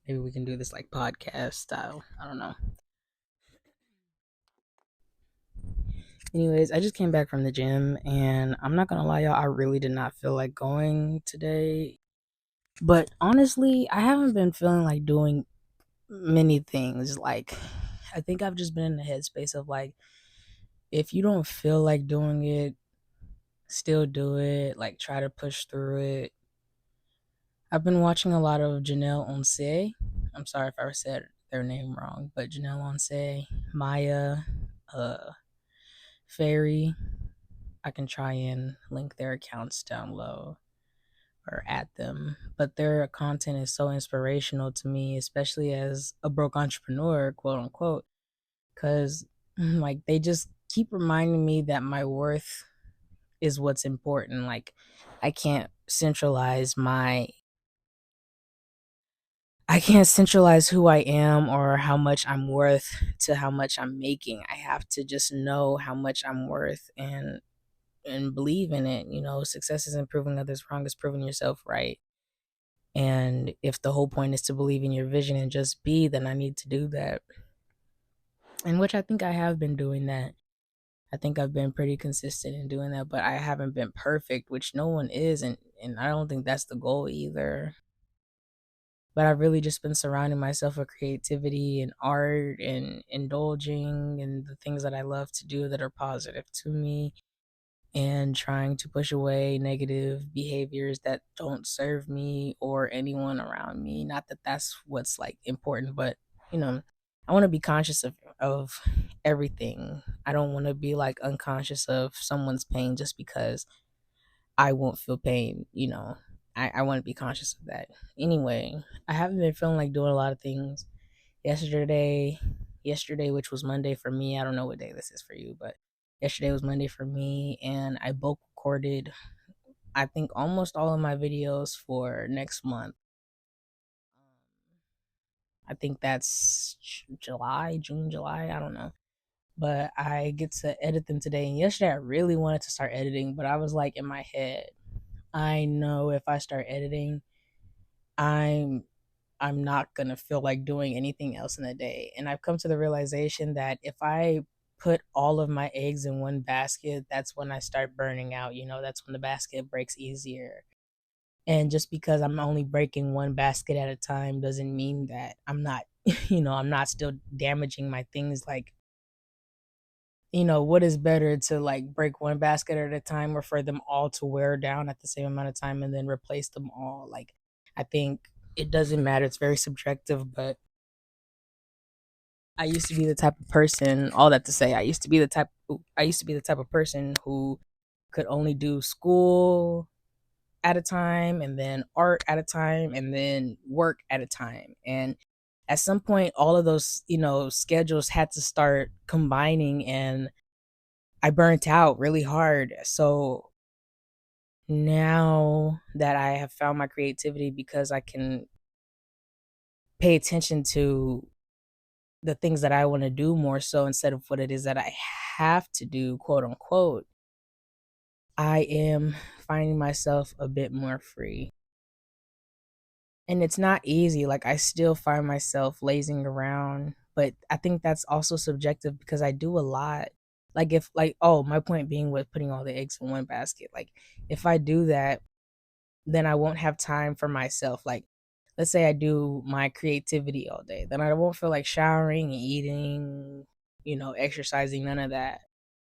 Maybe we can do this like podcast style. I don't know. Anyways, I just came back from the gym and I'm not gonna lie, y'all, I really did not feel like going today. But honestly, I haven't been feeling like doing many things. Like, I think I've just been in the headspace of like, if you don't feel like doing it, still do it. Like, try to push through it. I've been watching a lot of Janelle Onse. I'm sorry if I said their name wrong, but Janelle Onse, Maya, uh, Fairy. I can try and link their accounts down low or at them. But their content is so inspirational to me, especially as a broke entrepreneur, quote unquote, because like they just keep reminding me that my worth is what's important. Like I can't centralize my I can't centralize who I am or how much I'm worth to how much I'm making. I have to just know how much I'm worth and believe in it. You know, success isn't proving others wrong, it's proving yourself right. And if the whole point is to believe in your vision and just be, then I need to do that. And which I think I have been doing that. I think I've been pretty consistent in doing that, but I haven't been perfect, which no one is, and I don't think that's the goal either. But I've really just been surrounding myself with creativity and art and indulging in the things that I love to do that are positive to me and trying to push away negative behaviors that don't serve me or anyone around me. Not that that's what's like important, but you know, I want to be conscious of everything. I don't want to be like unconscious of someone's pain just because I won't feel pain, you know. I want to be conscious of that. Anyway, I haven't been feeling like doing a lot of things. Yesterday, yesterday, which was Monday for me, I don't know what day this is for you, but yesterday was Monday for me, and I bulk recorded, I think, almost all of my videos for next month. I think that's July, June, July, I don't know. But I get to edit them today. And yesterday, I really wanted to start editing, but I was like in my head, I know if I start editing, I'm I'm not going to feel like doing anything else in the day. And I've come to the realization that if I put all of my eggs in one basket, that's when I start burning out. You know, that's when the basket breaks easier. And just because I'm only breaking one basket at a time doesn't mean that I'm not, I'm not still damaging my things. Like, what is better to like break one basket at a time or for them all to wear down at the same amount of time and then replace them all? Like, I think it doesn't matter. It's very subjective, but I used to be the type of person, all that to say, I used to be the type of person who could only do school at a time and then art at a time and then work at a time. And at some point all of those, schedules had to start combining and I burnt out really hard. So now that I have found my creativity because I can pay attention to the things that I want to do more so instead of what it is that I have to do, quote unquote, I am finding myself a bit more free. And it's not easy. Like, I still find myself lazing around, but I think that's also subjective because I do a lot. Like, if, like, oh, my point being with putting all the eggs in one basket, like, if I do that, then I won't have time for myself. Like, let's say I do my creativity all day, then I won't feel like showering and eating, exercising, none of that.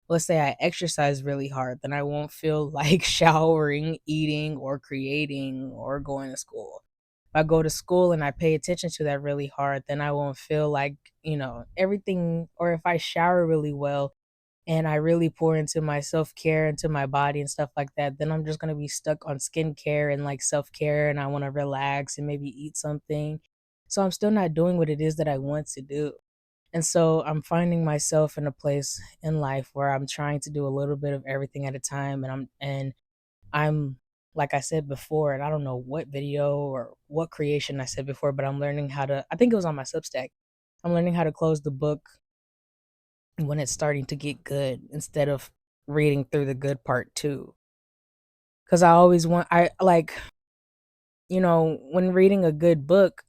Let's say I exercise really hard, then I won't feel like showering, eating, or creating or going to school. If I go to school and I pay attention to that really hard, then I won't feel like, everything, or if I shower really well, and I really pour into my self care, into my body and stuff like that, then I'm just gonna be stuck on skincare and like self care, and I want to relax and maybe eat something. So I'm still not doing what it is that I want to do. And so I'm finding myself in a place in life where I'm trying to do a little bit of everything at a time, and I'm like I said before, and I don't know what video or what creation I said before, but I'm learning how to, I think it was on my Substack. I'm learning how to close the book when it's starting to get good instead of reading through the good part too. Cuz I always want I like, when reading a good book,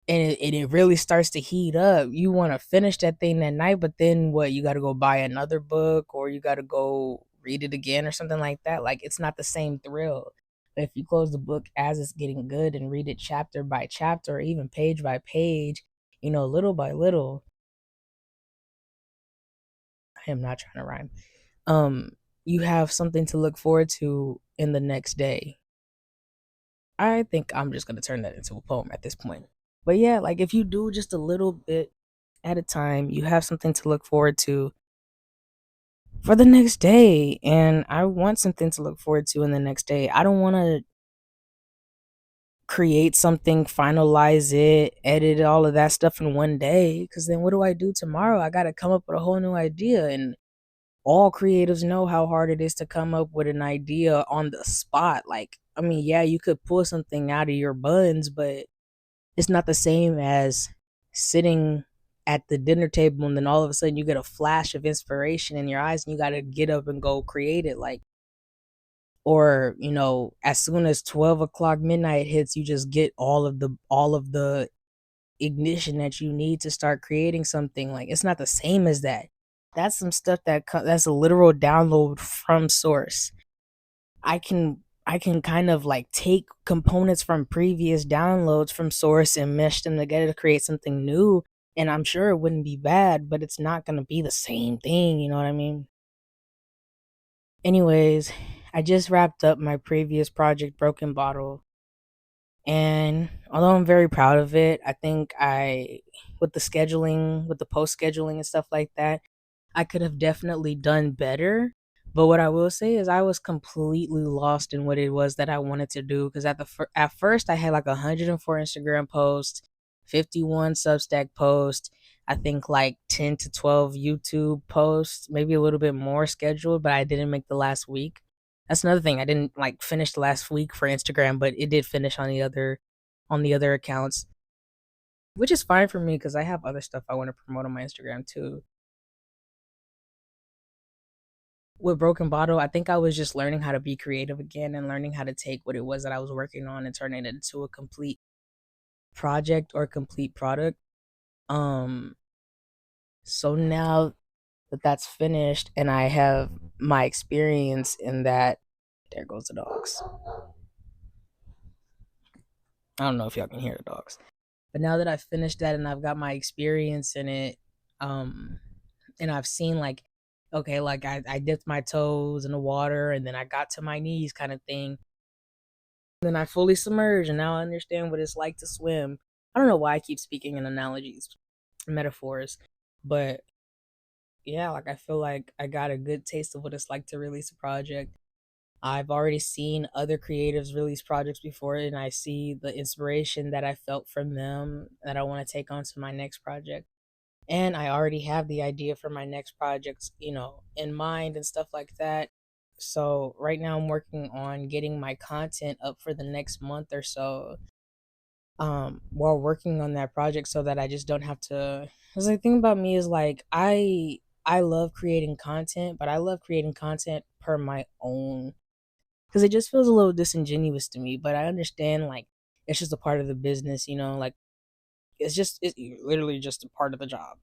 and it really starts to heat up. You want to finish that thing that night, but then what? You got to go buy another book, or you got to go read it again, or something like that. Like it's not the same thrill. But if you close the book as it's getting good and read it chapter by chapter, or even page by page, little by little. I am not trying to rhyme. Um, you have something to look forward to in the next day. I think I'm just gonna turn that into a poem at this point. But yeah, like if you do just a little bit at a time, you have something to look forward to for the next day. And I want something to look forward to in the next day. I don't want to create something, finalize it, edit all of that stuff in one day. Because then what do I do tomorrow? I got to come up with a whole new idea. And all creatives know how hard it is to come up with an idea on the spot. Like, I mean, yeah, you could pull something out of your buns, but it's not the same as sitting at the dinner table and then all of a sudden you get a flash of inspiration in your eyes and you got to get up and go create it. Like, or as soon as 12 o'clock midnight hits, you just get all of the ignition that you need to start creating something. Like it's not the same as that. That's some stuff that's a literal download from source. I can kind of like take components from previous downloads from source and mesh them together to create something new, and I'm sure it wouldn't be bad, but it's not going to be the same thing, you know what I mean? Anyways, I just wrapped up my previous project, Broken Bottle. And although I'm very proud of it, I think with the scheduling, with the post scheduling and stuff like that, I could have definitely done better. But what I will say is I was completely lost in what it was that I wanted to do because at first I had like 104 Instagram posts, 51 Substack posts, I think like 10 to 12 YouTube posts, maybe a little bit more scheduled, but I didn't make the last week. That's another thing. I didn't like finish the last week for Instagram, but it did finish on the other accounts, which is fine for me because I have other stuff I want to promote on my Instagram too. With Broken Bottle, I think I was just learning how to be creative again and learning how to take what it was that I was working on and turn it into a complete project or complete product. Um, so now that that's finished and I have my experience in that, there goes the dogs. I don't know if y'all can hear the dogs. But now that I've finished that and I've got my experience in it, um, and I've seen like, okay, like I dipped my toes in the water and then I got to my knees kind of thing. Then I fully submerged and now I understand what it's like to swim. I don't know why I keep speaking in analogies, metaphors, but yeah, like I feel like I got a good taste of what it's like to release a project. I've already seen other creatives release projects before, and I see the inspiration that I felt from them that I want to take on to my next project. And I already have the idea for my next projects, in mind and stuff like that. So right now I'm working on getting my content up for the next month or so, while working on that project so that I just don't have to. Because the thing about me is like I love creating content, but I love creating content per my own, because it just feels a little disingenuous to me. But I understand like it's just a part of the business, like it's literally just a part of the job.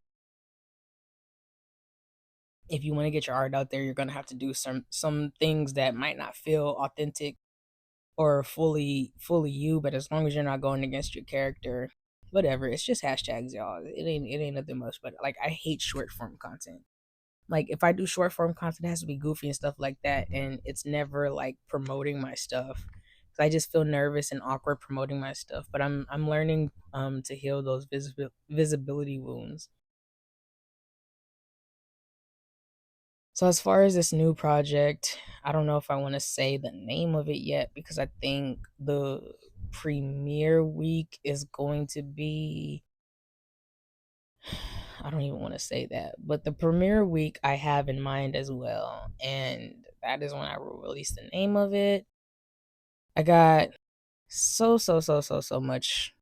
If you want to get your art out there, you're gonna have to do some things that might not feel authentic or fully you, but as long as you're not going against your character, whatever. It's just hashtags, y'all. It ain't nothing much. But like I hate short form content. Like if I do short form content, it has to be goofy and stuff like that, and it's never like promoting my stuff. I just feel nervous and awkward promoting my stuff, but I'm learning to heal those visibility wounds. So as far as this new project, I don't know if I want to say the name of it yet because I think the premiere week is going to be, I don't even want to say that, but the premiere week I have in mind as well, and that is when I will release the name of it. I got so much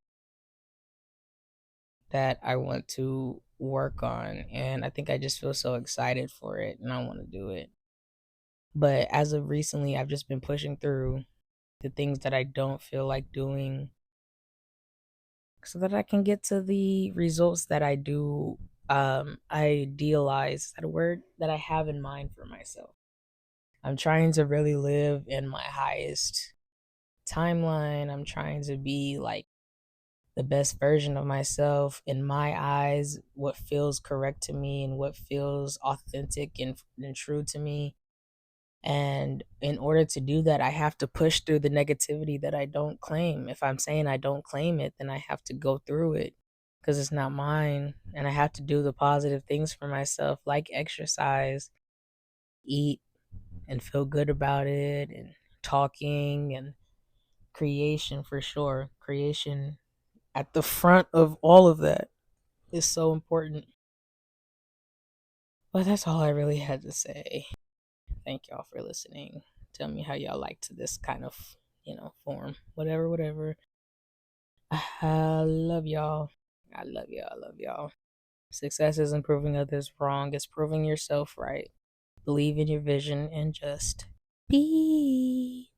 that I want to work on, and I think I just feel so excited for it and I want to do it. But as of recently, I've just been pushing through the things that I don't feel like doing so that I can get to the results that I do idealize. Is that a word that I have in mind for myself? I'm trying to really live in my highest timeline. I'm trying to be like the best version of myself in my eyes, what feels correct to me and what feels authentic and true to me. And in order to do that, I have to push through the negativity that I don't claim. If I'm saying I don't claim it, then I have to go through it because it's not mine. And I have to do the positive things for myself, like exercise, eat, and feel good about it, and talking and creation for sure. Creation at the front of all of that is so important. But that's all I really had to say. Thank y'all for listening. Tell me how y'all liked this kind of, form. Whatever, whatever. I love y'all. I love y'all. I love y'all. Success isn't proving others wrong, it's proving yourself right. Believe in your vision and just be.